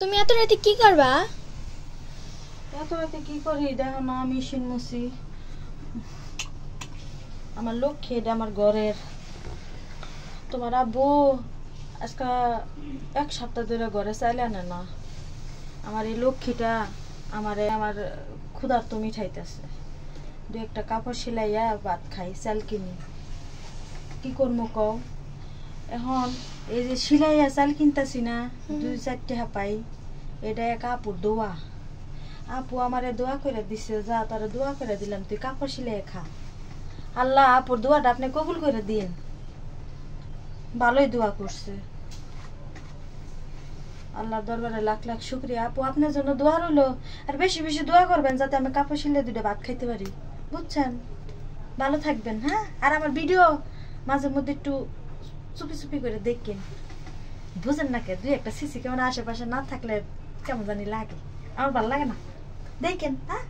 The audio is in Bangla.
তুমি এত রাতে কি করবা? এত রাতে কি করি দেখো না, মেশিন মুছি। আমার লক্ষ্মী এটা আমার ঘরের। তোমার আব্বু আজকে এক সপ্তাহ ধরে ঘরে চাইলে আনে না। আমার এই লক্ষ্মীটা আমার ক্ষুধার্ত মিঠাইতেছে। দু একটা কাপড় সিলাইয়া ভাত খাই, চাল কিনি। কি করবো কও? এখন এই যে সিলাইয়া চাল কিনতেছি না, 2-4 টাকা পাই। এটা এক আপুর দোয়া। আপু আমারে দোয়া করে দিছে, যা তারা দোয়া করে দিলাম, তুই কাপড় সিলাই খা। আল্লাহ আপুর দোয়াটা আপনি কবুল করে দিন। ভালোই দোয়া করছে। আল্লাহর দরবারে লাখ লাখ শুকরিয়া। আপু আপনার জন্য দোয়া রইলো। আর বেশি বেশি দোয়া করবেন যাতে আমি কাপড় সিলাই 2টা ভাত খাইতে পারি, বুঝছেন? ভালো থাকবেন। হ্যাঁ, আর আমার ভিডিও মাঝে মধ্যে একটু চুপি চুপি করে দেখেন। বুঝেন না কে, 2 একটা সিসি ক্যামেরা আশেপাশে না থাকলে কেমন জানি লাগে, আমার ভালো লাগে না। দেখেন। হ্যাঁ।